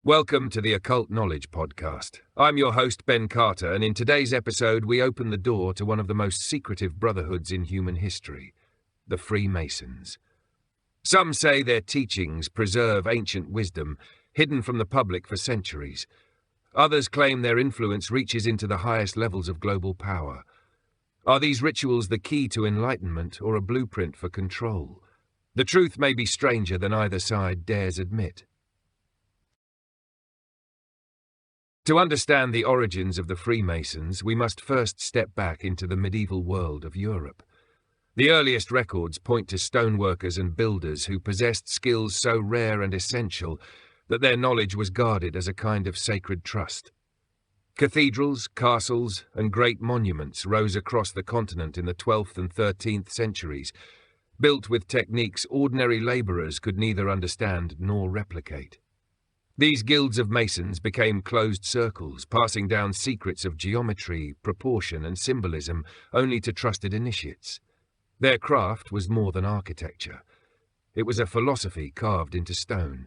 Welcome to the Occult Knowledge Podcast. I'm your host, Ben Carter, and in today's episode we open the door to one of the most secretive brotherhoods in human history, the Freemasons. Some say their teachings preserve ancient wisdom, hidden from the public for centuries. Others claim their influence reaches into the highest levels of global power. Are these rituals the key to enlightenment or a blueprint for control? The truth may be stranger than either side dares admit. To understand the origins of the Freemasons, we must first step back into the medieval world of Europe. The earliest records point to stoneworkers and builders who possessed skills so rare and essential that their knowledge was guarded as a kind of sacred trust. Cathedrals, castles, and great monuments rose across the continent in the 12th and 13th centuries, built with techniques ordinary labourers could neither understand nor replicate. These guilds of masons became closed circles, passing down secrets of geometry, proportion, and symbolism only to trusted initiates. Their craft was more than architecture. It was a philosophy carved into stone.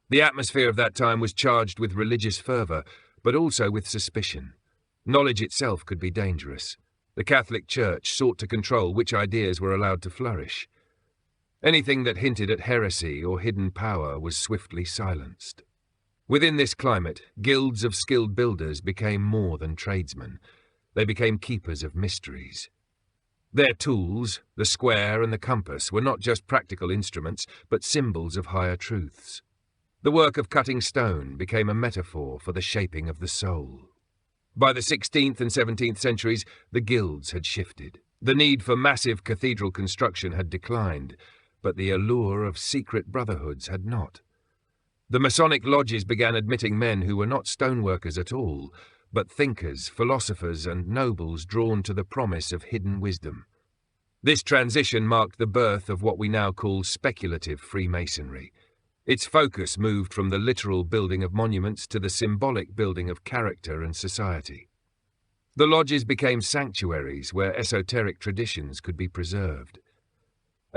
The atmosphere of that time was charged with religious fervour, but also with suspicion. Knowledge itself could be dangerous. The Catholic Church sought to control which ideas were allowed to flourish. Anything that hinted at heresy or hidden power was swiftly silenced. Within this climate, guilds of skilled builders became more than tradesmen. They became keepers of mysteries. Their tools, the square and the compass, were not just practical instruments, but symbols of higher truths. The work of cutting stone became a metaphor for the shaping of the soul. By the 16th and 17th centuries, the guilds had shifted. The need for massive cathedral construction had declined, but the allure of secret brotherhoods had not. The Masonic lodges began admitting men who were not stoneworkers at all, but thinkers, philosophers, and nobles drawn to the promise of hidden wisdom. This transition marked the birth of what we now call speculative Freemasonry. Its focus moved from the literal building of monuments to the symbolic building of character and society. The lodges became sanctuaries where esoteric traditions could be preserved.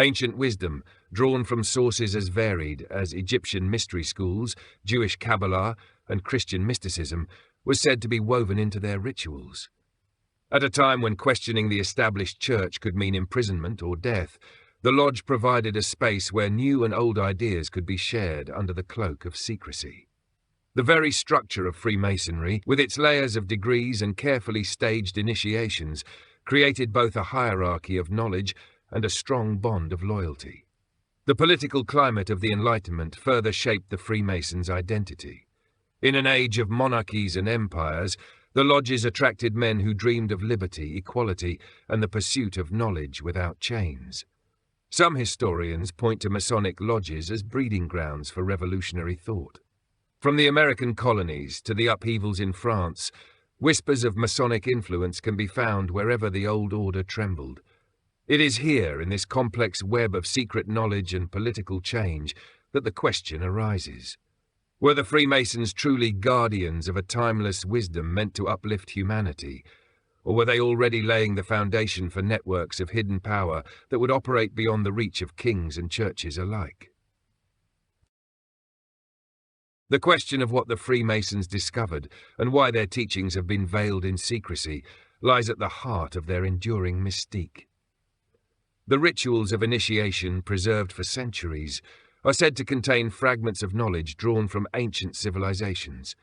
Ancient wisdom, drawn from sources as varied as Egyptian mystery schools, Jewish Kabbalah, and Christian mysticism, was said to be woven into their rituals. At a time when questioning the established church could mean imprisonment or death, the lodge provided a space where new and old ideas could be shared under the cloak of secrecy. The very structure of Freemasonry, with its layers of degrees and carefully staged initiations, created both a hierarchy of knowledge and a strong bond of loyalty. The political climate of the Enlightenment further shaped the Freemasons' identity. In an age of monarchies and empires, the lodges attracted men who dreamed of liberty, equality, and the pursuit of knowledge without chains. Some historians point to Masonic lodges as breeding grounds for revolutionary thought. From the American colonies to the upheavals in France, whispers of Masonic influence can be found wherever the old order trembled. It is here, in this complex web of secret knowledge and political change, that the question arises. Were the Freemasons truly guardians of a timeless wisdom meant to uplift humanity? Or were they already laying the foundation for networks of hidden power that would operate beyond the reach of kings and churches alike? The question of what the Freemasons discovered and why their teachings have been veiled in secrecy lies at the heart of their enduring mystique. The rituals of initiation, preserved for centuries, are said to contain fragments of knowledge drawn from ancient civilizations.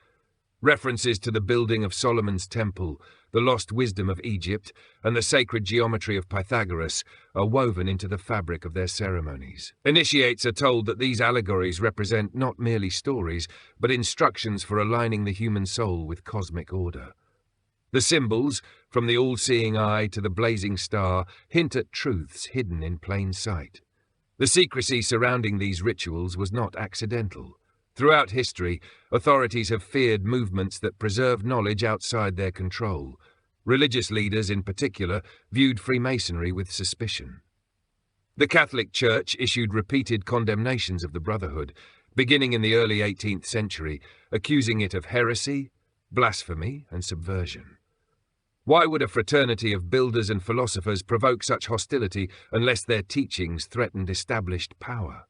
References to the building of Solomon's temple, the lost wisdom of Egypt, and the sacred geometry of Pythagoras are woven into the fabric of their ceremonies. Initiates are told that these allegories represent not merely stories, but instructions for aligning the human soul with cosmic order. The symbols, from the all-seeing eye to the blazing star, hint at truths hidden in plain sight. The secrecy surrounding these rituals was not accidental. Throughout history, authorities have feared movements that preserve knowledge outside their control. Religious leaders, in particular, viewed Freemasonry with suspicion. The Catholic Church issued repeated condemnations of the Brotherhood, beginning in the early 18th century, accusing it of heresy, blasphemy, and subversion. Why would a fraternity of builders and philosophers provoke such hostility unless their teachings threatened established power?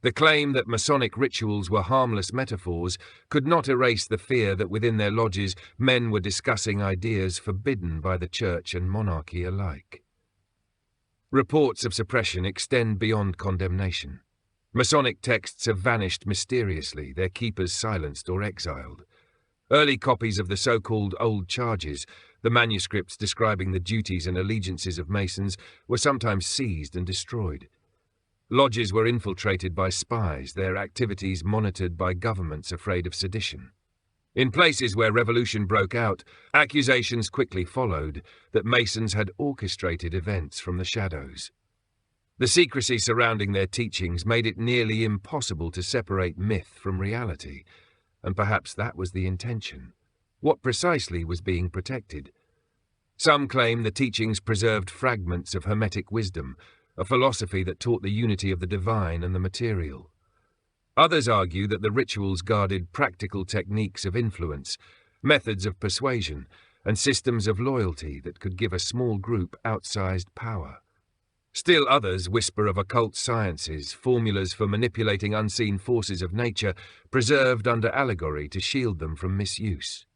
The claim that Masonic rituals were harmless metaphors could not erase the fear that within their lodges men were discussing ideas forbidden by the church and monarchy alike. Reports of suppression extend beyond condemnation. Masonic texts have vanished mysteriously, their keepers silenced or exiled. Early copies of the so-called Old Charges, the manuscripts describing the duties and allegiances of Masons, were sometimes seized and destroyed. Lodges were infiltrated by spies, their activities monitored by governments afraid of sedition. In places where revolution broke out, accusations quickly followed that Masons had orchestrated events from the shadows. The secrecy surrounding their teachings made it nearly impossible to separate myth from reality, and perhaps that was the intention. What precisely was being protected? Some claim the teachings preserved fragments of Hermetic wisdom, a philosophy that taught the unity of the divine and the material. Others argue that the rituals guarded practical techniques of influence, methods of persuasion, and systems of loyalty that could give a small group outsized power. Still others whisper of occult sciences, formulas for manipulating unseen forces of nature, preserved under allegory to shield them from misuse.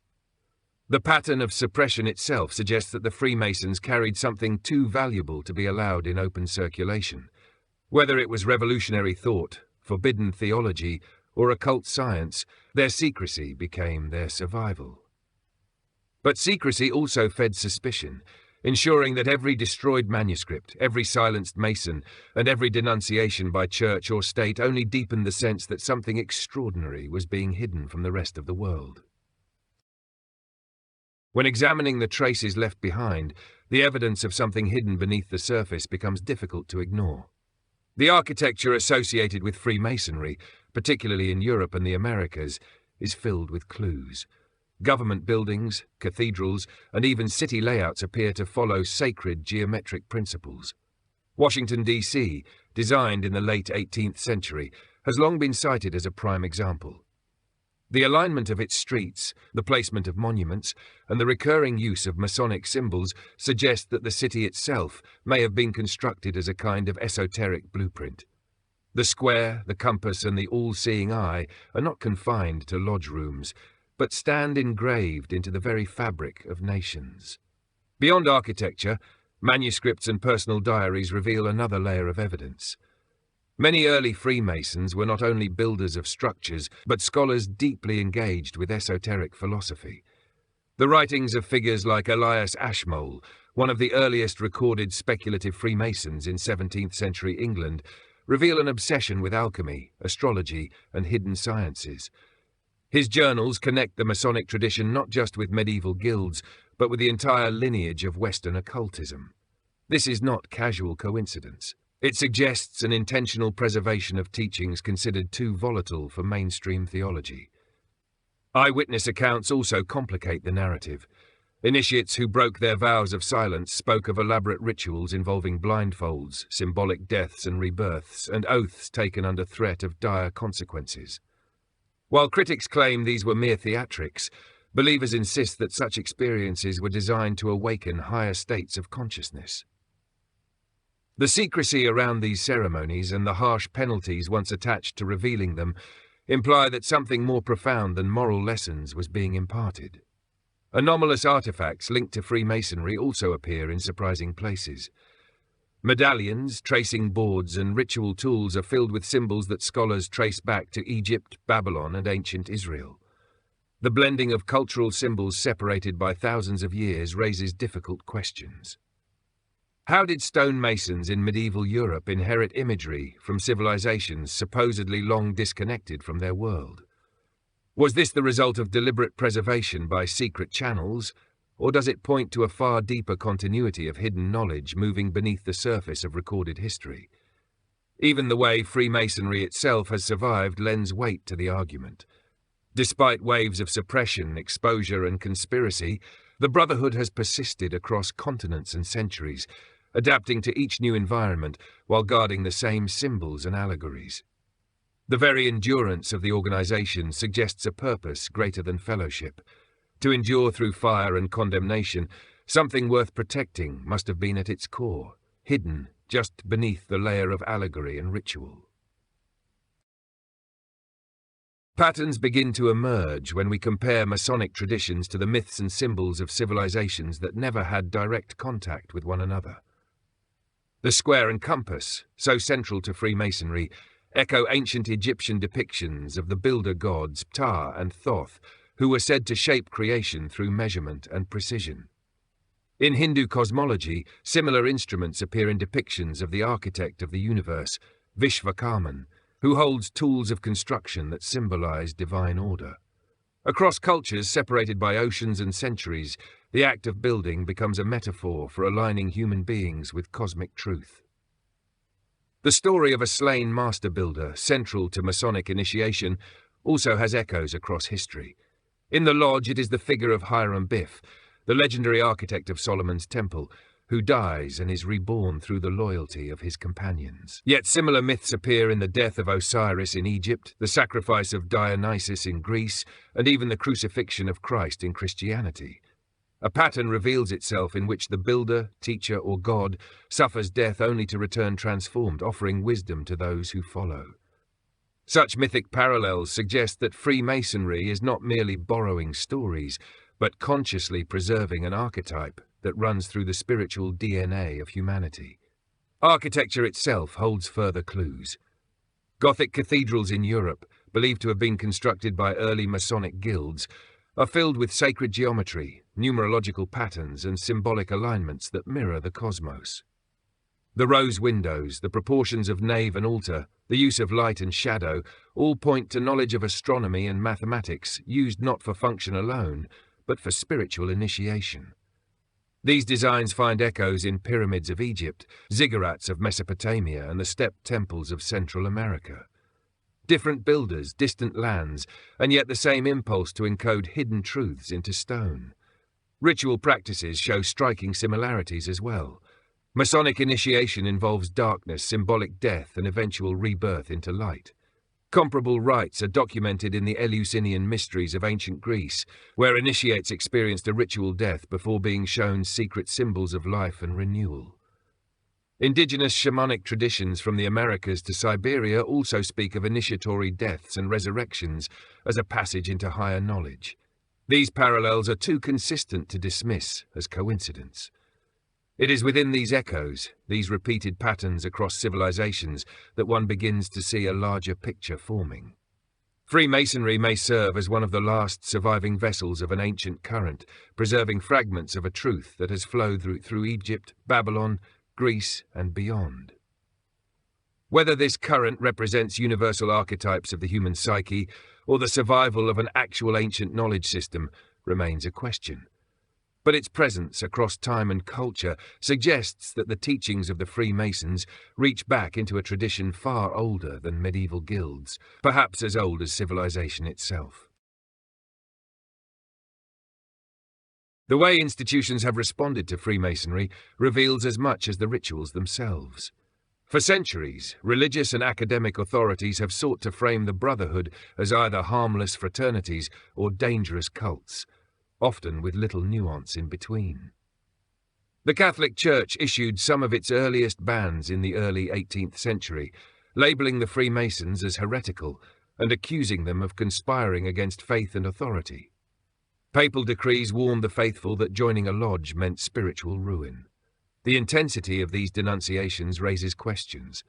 The pattern of suppression itself suggests that the Freemasons carried something too valuable to be allowed in open circulation. Whether it was revolutionary thought, forbidden theology, or occult science, their secrecy became their survival. But secrecy also fed suspicion, ensuring that every destroyed manuscript, every silenced Mason, and every denunciation by church or state only deepened the sense that something extraordinary was being hidden from the rest of the world. When examining the traces left behind, the evidence of something hidden beneath the surface becomes difficult to ignore. The architecture associated with Freemasonry, particularly in Europe and the Americas, is filled with clues. Government buildings, cathedrals, and even city layouts appear to follow sacred geometric principles. Washington, D.C., designed in the late 18th century, has long been cited as a prime example. The alignment of its streets, the placement of monuments, and the recurring use of Masonic symbols suggest that the city itself may have been constructed as a kind of esoteric blueprint. The square, the compass, and the all-seeing eye are not confined to lodge rooms, but stand engraved into the very fabric of nations. Beyond architecture, manuscripts and personal diaries reveal another layer of evidence. Many early Freemasons were not only builders of structures, but scholars deeply engaged with esoteric philosophy. The writings of figures like Elias Ashmole, one of the earliest recorded speculative Freemasons in 17th century England, reveal an obsession with alchemy, astrology, and hidden sciences. His journals connect the Masonic tradition not just with medieval guilds, but with the entire lineage of Western occultism. This is not casual coincidence. It suggests an intentional preservation of teachings considered too volatile for mainstream theology. Eyewitness accounts also complicate the narrative. Initiates who broke their vows of silence spoke of elaborate rituals involving blindfolds, symbolic deaths and rebirths, and oaths taken under threat of dire consequences. While critics claim these were mere theatrics, believers insist that such experiences were designed to awaken higher states of consciousness. The secrecy around these ceremonies and the harsh penalties once attached to revealing them imply that something more profound than moral lessons was being imparted. Anomalous artifacts linked to Freemasonry also appear in surprising places. Medallions, tracing boards, and ritual tools are filled with symbols that scholars trace back to Egypt, Babylon, and ancient Israel. The blending of cultural symbols separated by thousands of years raises difficult questions. How did stonemasons in medieval Europe inherit imagery from civilizations supposedly long disconnected from their world? Was this the result of deliberate preservation by secret channels, or does it point to a far deeper continuity of hidden knowledge moving beneath the surface of recorded history? Even the way Freemasonry itself has survived lends weight to the argument. Despite waves of suppression, exposure, and conspiracy, the Brotherhood has persisted across continents and centuries, adapting to each new environment while guarding the same symbols and allegories. The very endurance of the organization suggests a purpose greater than fellowship. To endure through fire and condemnation, something worth protecting must have been at its core, hidden just beneath the layer of allegory and ritual. Patterns begin to emerge when we compare Masonic traditions to the myths and symbols of civilizations that never had direct contact with one another. The square and compass, so central to Freemasonry, echo ancient Egyptian depictions of the builder gods Ptah and Thoth, who were said to shape creation through measurement and precision. In Hindu cosmology, similar instruments appear in depictions of the architect of the universe, Vishvakarman, who holds tools of construction that symbolize divine order. Across cultures separated by oceans and centuries, the act of building becomes a metaphor for aligning human beings with cosmic truth. The story of a slain master builder, central to Masonic initiation, also has echoes across history. In the lodge, it is the figure of Hiram Biff, the legendary architect of Solomon's Temple, who dies and is reborn through the loyalty of his companions. Yet similar myths appear in the death of Osiris in Egypt, the sacrifice of Dionysus in Greece, and even the crucifixion of Christ in Christianity. A pattern reveals itself in which the builder, teacher, or god suffers death only to return transformed, offering wisdom to those who follow. Such mythic parallels suggest that Freemasonry is not merely borrowing stories, but consciously preserving an archetype that runs through the spiritual DNA of humanity. Architecture itself holds further clues. Gothic cathedrals in Europe, believed to have been constructed by early Masonic guilds, are filled with sacred geometry, numerological patterns, and symbolic alignments that mirror the cosmos. The rose windows, the proportions of nave and altar, the use of light and shadow, all point to knowledge of astronomy and mathematics used not for function alone, but for spiritual initiation. These designs find echoes in pyramids of Egypt, ziggurats of Mesopotamia, and the stepped temples of Central America. Different builders, distant lands, and yet the same impulse to encode hidden truths into stone. Ritual practices show striking similarities as well. Masonic initiation involves darkness, symbolic death, and eventual rebirth into light. Comparable rites are documented in the Eleusinian mysteries of ancient Greece, where initiates experienced a ritual death before being shown secret symbols of life and renewal. Indigenous shamanic traditions from the Americas to Siberia also speak of initiatory deaths and resurrections as a passage into higher knowledge. These parallels are too consistent to dismiss as coincidence. It is within these echoes, these repeated patterns across civilizations, that one begins to see a larger picture forming. Freemasonry may serve as one of the last surviving vessels of an ancient current, preserving fragments of a truth that has flowed through Egypt, Babylon, Greece, and beyond. Whether this current represents universal archetypes of the human psyche or the survival of an actual ancient knowledge system remains a question. But its presence across time and culture suggests that the teachings of the Freemasons reach back into a tradition far older than medieval guilds, perhaps as old as civilization itself. The way institutions have responded to Freemasonry reveals as much as the rituals themselves. For centuries, religious and academic authorities have sought to frame the Brotherhood as either harmless fraternities or dangerous cults, often with little nuance in between. The Catholic Church issued some of its earliest bans in the early 18th century, labelling the Freemasons as heretical and accusing them of conspiring against faith and authority. Papal decrees warned the faithful that joining a lodge meant spiritual ruin. The intensity of these denunciations raises questions.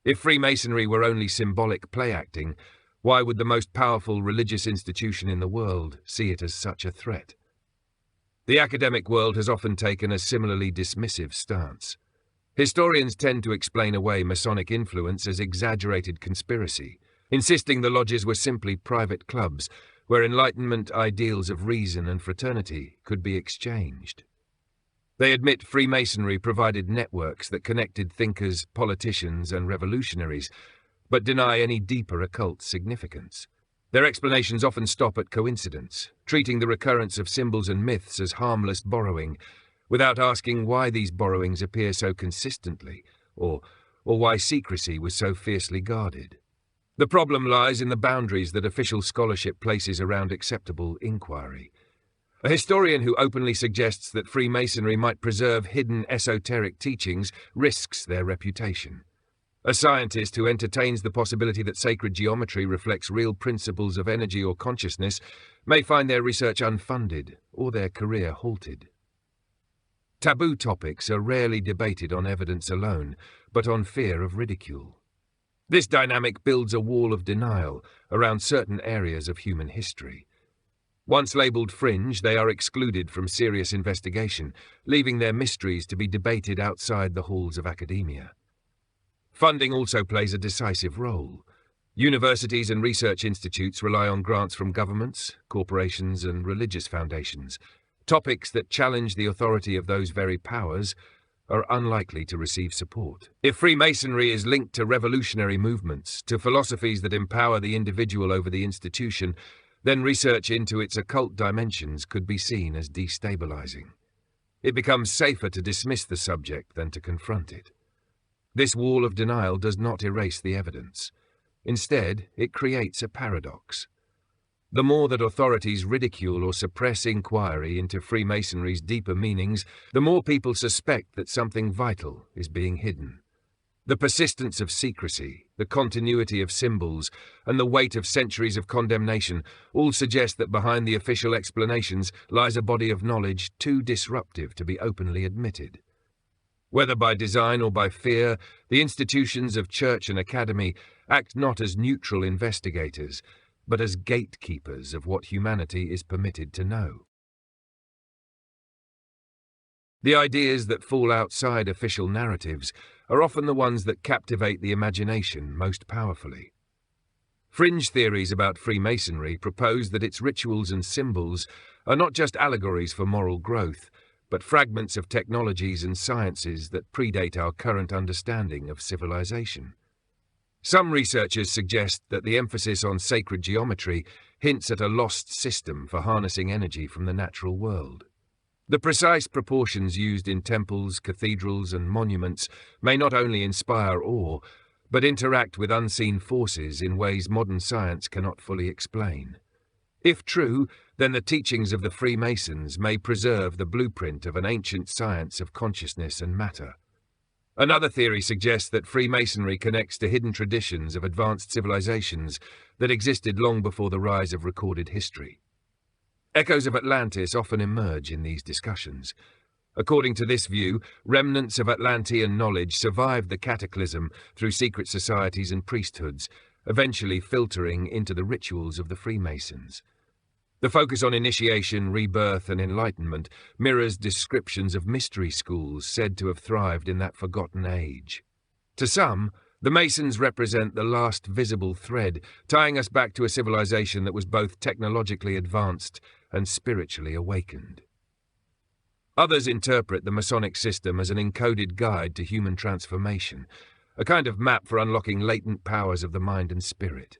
If Freemasonry were only symbolic play-acting, why would the most powerful religious institution in the world see it as such a threat? The academic world has often taken a similarly dismissive stance. Historians tend to explain away Masonic influence as exaggerated conspiracy, insisting the lodges were simply private clubs where Enlightenment ideals of reason and fraternity could be exchanged. They admit Freemasonry provided networks that connected thinkers, politicians, and revolutionaries, but deny any deeper occult significance. Their explanations often stop at coincidence, treating the recurrence of symbols and myths as harmless borrowing, without asking why these borrowings appear so consistently, or why secrecy was so fiercely guarded. The problem lies in the boundaries that official scholarship places around acceptable inquiry. A historian who openly suggests that Freemasonry might preserve hidden esoteric teachings risks their reputation. A scientist who entertains the possibility that sacred geometry reflects real principles of energy or consciousness may find their research unfunded or their career halted. Taboo topics are rarely debated on evidence alone, but on fear of ridicule. This dynamic builds a wall of denial around certain areas of human history. Once labelled fringe, they are excluded from serious investigation, leaving their mysteries to be debated outside the halls of academia. Funding also plays a decisive role. Universities and research institutes rely on grants from governments, corporations, and religious foundations. Topics that challenge the authority of those very powers are unlikely to receive support. If Freemasonry is linked to revolutionary movements, to philosophies that empower the individual over the institution, then research into its occult dimensions could be seen as destabilizing. It becomes safer to dismiss the subject than to confront it. This wall of denial does not erase the evidence. Instead, it creates a paradox. The more that authorities ridicule or suppress inquiry into Freemasonry's deeper meanings, the more people suspect that something vital is being hidden. The persistence of secrecy, the continuity of symbols, and the weight of centuries of condemnation all suggest that behind the official explanations lies a body of knowledge too disruptive to be openly admitted. Whether by design or by fear, the institutions of church and academy act not as neutral investigators, but as gatekeepers of what humanity is permitted to know. The ideas that fall outside official narratives are often the ones that captivate the imagination most powerfully. Fringe theories about Freemasonry propose that its rituals and symbols are not just allegories for moral growth, but fragments of technologies and sciences that predate our current understanding of civilization. Some researchers suggest that the emphasis on sacred geometry hints at a lost system for harnessing energy from the natural world. The precise proportions used in temples, cathedrals, and monuments may not only inspire awe, but interact with unseen forces in ways modern science cannot fully explain. If true, then the teachings of the Freemasons may preserve the blueprint of an ancient science of consciousness and matter. Another theory suggests that Freemasonry connects to hidden traditions of advanced civilizations that existed long before the rise of recorded history. Echoes of Atlantis often emerge in these discussions. According to this view, remnants of Atlantean knowledge survived the cataclysm through secret societies and priesthoods, eventually filtering into the rituals of the Freemasons. The focus on initiation, rebirth, and enlightenment mirrors descriptions of mystery schools said to have thrived in that forgotten age. To some, the Masons represent the last visible thread, tying us back to a civilization that was both technologically advanced and spiritually awakened. Others interpret the Masonic system as an encoded guide to human transformation, a kind of map for unlocking latent powers of the mind and spirit.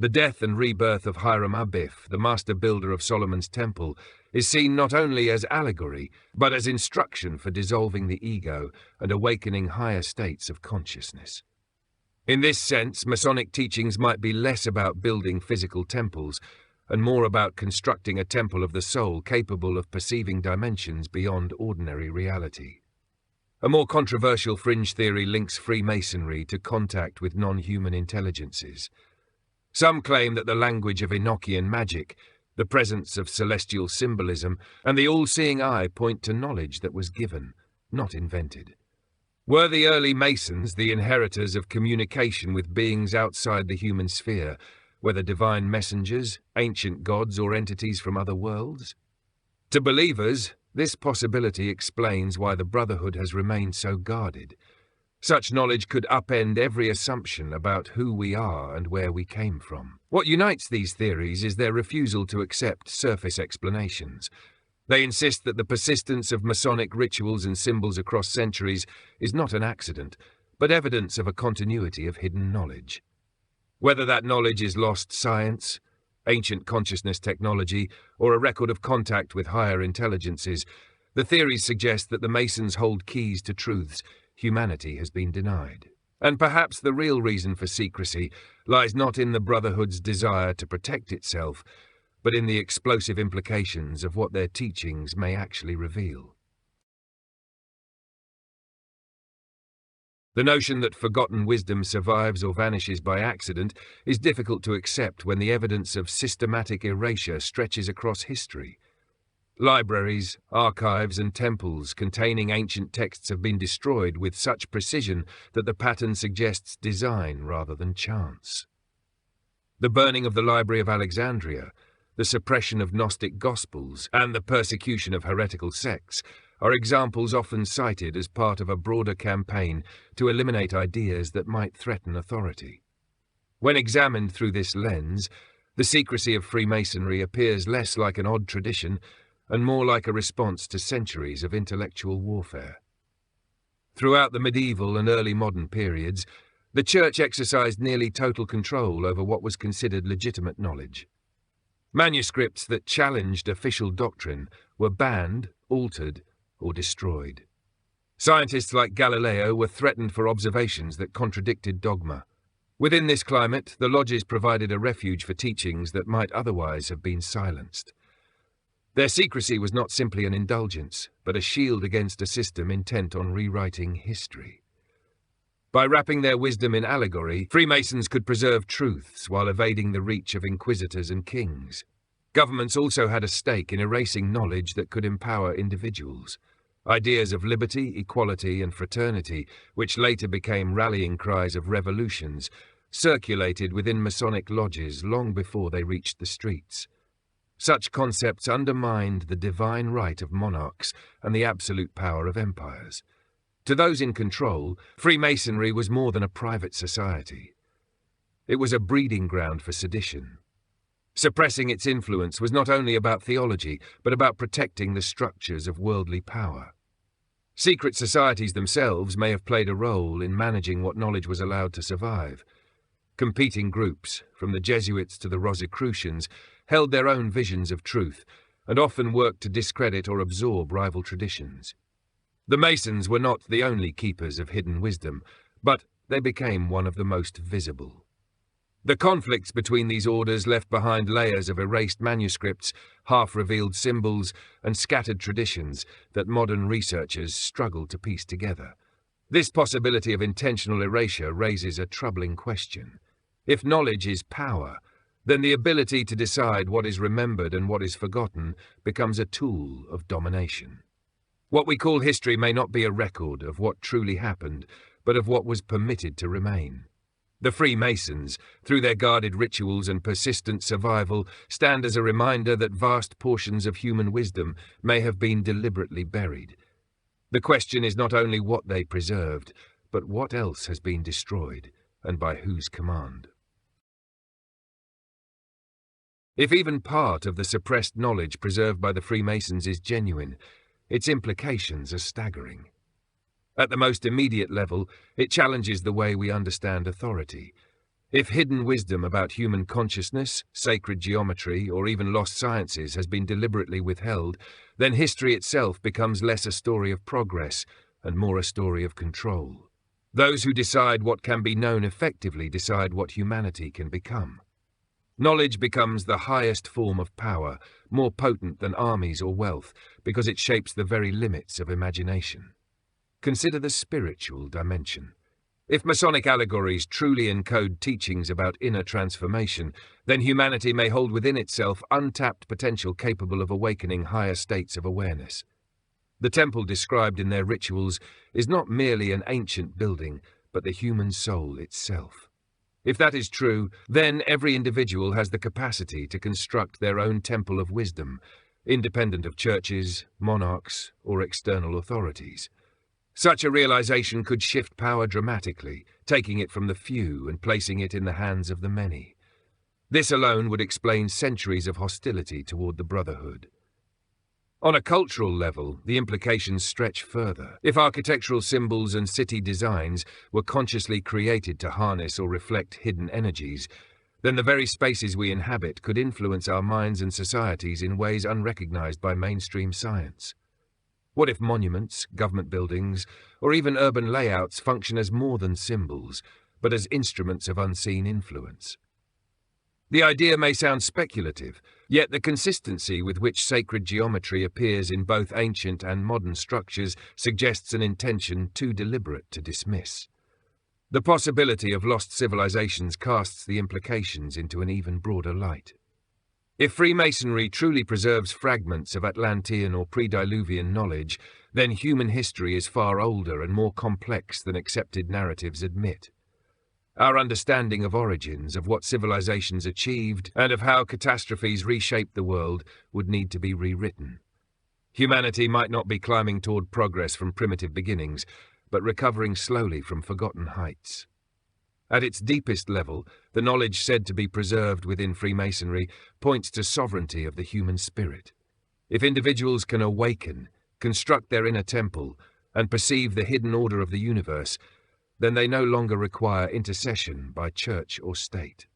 The death and rebirth of Hiram Abiff, the master builder of Solomon's temple, is seen not only as allegory, but as instruction for dissolving the ego and awakening higher states of consciousness. In this sense, Masonic teachings might be less about building physical temples and more about constructing a temple of the soul capable of perceiving dimensions beyond ordinary reality. A more controversial fringe theory links Freemasonry to contact with non-human intelligences. Some claim that the language of Enochian magic, the presence of celestial symbolism, and the all-seeing eye point to knowledge that was given, not invented. Were the early Masons the inheritors of communication with beings outside the human sphere, whether divine messengers, ancient gods, or entities from other worlds? To believers, this possibility explains why the Brotherhood has remained so guarded. Such knowledge could upend every assumption about who we are and where we came from. What unites these theories is their refusal to accept surface explanations. They insist that the persistence of Masonic rituals and symbols across centuries is not an accident, but evidence of a continuity of hidden knowledge. Whether that knowledge is lost science, ancient consciousness technology, or a record of contact with higher intelligences, the theories suggest that the Masons hold keys to truths humanity has been denied. And perhaps the real reason for secrecy lies not in the Brotherhood's desire to protect itself, but in the explosive implications of what their teachings may actually reveal. The notion that forgotten wisdom survives or vanishes by accident is difficult to accept when the evidence of systematic erasure stretches across history. Libraries, archives, and temples containing ancient texts have been destroyed with such precision that the pattern suggests design rather than chance. The burning of the Library of Alexandria, the suppression of Gnostic Gospels, and the persecution of heretical sects are examples often cited as part of a broader campaign to eliminate ideas that might threaten authority. When examined through this lens, the secrecy of Freemasonry appears less like an odd tradition and more like a response to centuries of intellectual warfare. Throughout the medieval and early modern periods, the Church exercised nearly total control over what was considered legitimate knowledge. Manuscripts that challenged official doctrine were banned, altered, or destroyed. Scientists like Galileo were threatened for observations that contradicted dogma. Within this climate, the lodges provided a refuge for teachings that might otherwise have been silenced. Their secrecy was not simply an indulgence, but a shield against a system intent on rewriting history. By wrapping their wisdom in allegory, Freemasons could preserve truths while evading the reach of inquisitors and kings. Governments also had a stake in erasing knowledge that could empower individuals. Ideas of liberty, equality, and fraternity, which later became rallying cries of revolutions, circulated within Masonic lodges long before they reached the streets. Such concepts undermined the divine right of monarchs and the absolute power of empires. To those in control, Freemasonry was more than a private society. It was a breeding ground for sedition. Suppressing its influence was not only about theology, but about protecting the structures of worldly power. Secret societies themselves may have played a role in managing what knowledge was allowed to survive. Competing groups, from the Jesuits to the Rosicrucians, held their own visions of truth, and often worked to discredit or absorb rival traditions. The Masons were not the only keepers of hidden wisdom, but they became one of the most visible. The conflicts between these orders left behind layers of erased manuscripts, half-revealed symbols, and scattered traditions that modern researchers struggle to piece together. This possibility of intentional erasure raises a troubling question. If knowledge is power, then the ability to decide what is remembered and what is forgotten becomes a tool of domination. What we call history may not be a record of what truly happened, but of what was permitted to remain. The Freemasons, through their guarded rituals and persistent survival, stand as a reminder that vast portions of human wisdom may have been deliberately buried. The question is not only what they preserved, but what else has been destroyed, and by whose command. If even part of the suppressed knowledge preserved by the Freemasons is genuine, its implications are staggering. At the most immediate level, it challenges the way we understand authority. If hidden wisdom about human consciousness, sacred geometry, or even lost sciences has been deliberately withheld, then history itself becomes less a story of progress and more a story of control. Those who decide what can be known effectively decide what humanity can become. Knowledge becomes the highest form of power, more potent than armies or wealth, because it shapes the very limits of imagination. Consider the spiritual dimension. If Masonic allegories truly encode teachings about inner transformation, then humanity may hold within itself untapped potential capable of awakening higher states of awareness. The temple described in their rituals is not merely an ancient building, but the human soul itself. If that is true, then every individual has the capacity to construct their own temple of wisdom, independent of churches, monarchs, or external authorities. Such a realization could shift power dramatically, taking it from the few and placing it in the hands of the many. This alone would explain centuries of hostility toward the Brotherhood. On a cultural level, the implications stretch further. If architectural symbols and city designs were consciously created to harness or reflect hidden energies, then the very spaces we inhabit could influence our minds and societies in ways unrecognized by mainstream science. What if monuments, government buildings, or even urban layouts function as more than symbols, but as instruments of unseen influence? The idea may sound speculative, yet the consistency with which sacred geometry appears in both ancient and modern structures suggests an intention too deliberate to dismiss. The possibility of lost civilizations casts the implications into an even broader light. If Freemasonry truly preserves fragments of Atlantean or pre-Diluvian knowledge, then human history is far older and more complex than accepted narratives admit. Our understanding of origins, of what civilizations achieved, and of how catastrophes reshaped the world would need to be rewritten. Humanity might not be climbing toward progress from primitive beginnings, but recovering slowly from forgotten heights. At its deepest level, the knowledge said to be preserved within Freemasonry points to sovereignty of the human spirit. If individuals can awaken, construct their inner temple, and perceive the hidden order of the universe, then they no longer require intercession by church or state.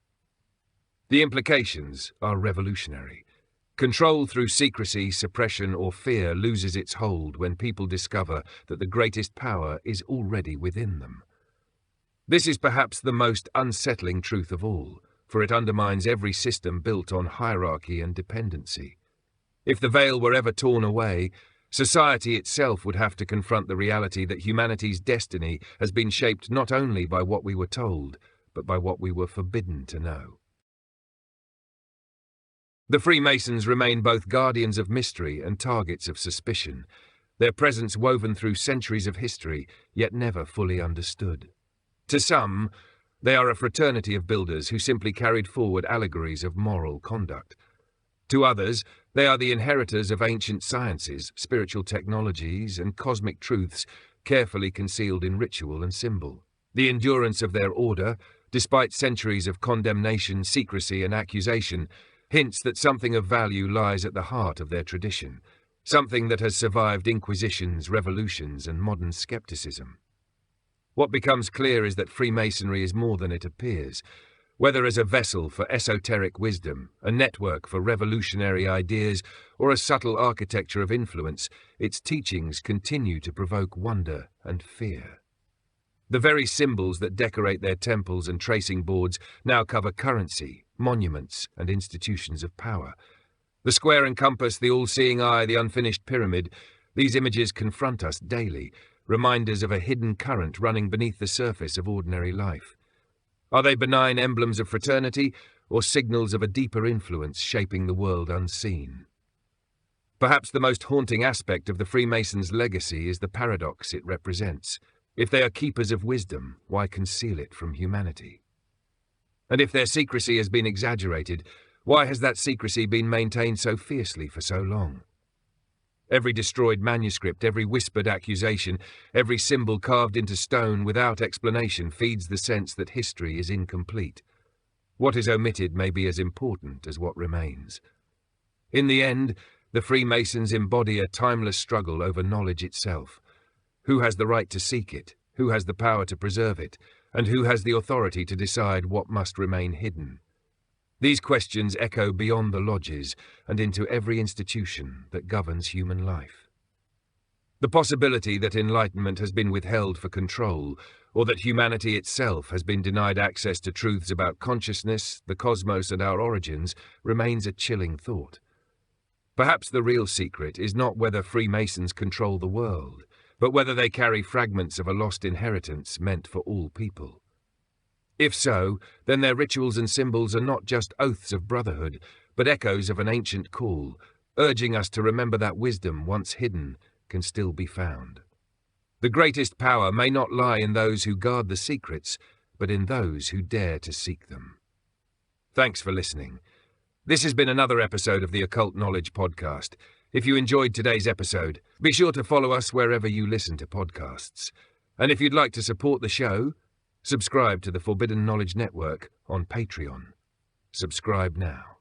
The implications are revolutionary. Control through secrecy, suppression, or fear loses its hold when people discover that the greatest power is already within them. This is perhaps the most unsettling truth of all, for it undermines every system built on hierarchy and dependency. If the veil were ever torn away, society itself would have to confront the reality that humanity's destiny has been shaped not only by what we were told, but by what we were forbidden to know. The Freemasons remain both guardians of mystery and targets of suspicion, their presence woven through centuries of history, yet never fully understood. To some, they are a fraternity of builders who simply carried forward allegories of moral conduct. To others, they are the inheritors of ancient sciences, spiritual technologies, and cosmic truths carefully concealed in ritual and symbol. The endurance of their order, despite centuries of condemnation, secrecy, and accusation, hints that something of value lies at the heart of their tradition, something that has survived inquisitions, revolutions, and modern skepticism. What becomes clear is that Freemasonry is more than it appears. Whether as a vessel for esoteric wisdom, a network for revolutionary ideas, or a subtle architecture of influence, its teachings continue to provoke wonder and fear. The very symbols that decorate their temples and tracing boards now cover currency, monuments, and institutions of power. The square and compass, the all-seeing eye, the unfinished pyramid, these images confront us daily, reminders of a hidden current running beneath the surface of ordinary life. Are they benign emblems of fraternity, or signals of a deeper influence shaping the world unseen? Perhaps the most haunting aspect of the Freemasons' legacy is the paradox it represents. If they are keepers of wisdom, why conceal it from humanity? And if their secrecy has been exaggerated, why has that secrecy been maintained so fiercely for so long? Every destroyed manuscript, every whispered accusation, every symbol carved into stone without explanation feeds the sense that history is incomplete. What is omitted may be as important as what remains. In the end, the Freemasons embody a timeless struggle over knowledge itself. Who has the right to seek it? Who has the power to preserve it? And who has the authority to decide what must remain hidden? These questions echo beyond the lodges and into every institution that governs human life. The possibility that enlightenment has been withheld for control, or that humanity itself has been denied access to truths about consciousness, the cosmos, and our origins, remains a chilling thought. Perhaps the real secret is not whether Freemasons control the world, but whether they carry fragments of a lost inheritance meant for all people. If so, then their rituals and symbols are not just oaths of brotherhood, but echoes of an ancient call, urging us to remember that wisdom, once hidden, can still be found. The greatest power may not lie in those who guard the secrets, but in those who dare to seek them. Thanks for listening. This has been another episode of the Occult Knowledge Podcast. If you enjoyed today's episode, be sure to follow us wherever you listen to podcasts. And if you'd like to support the show, subscribe to the Forbidden Knowledge Network on Patreon. Subscribe now.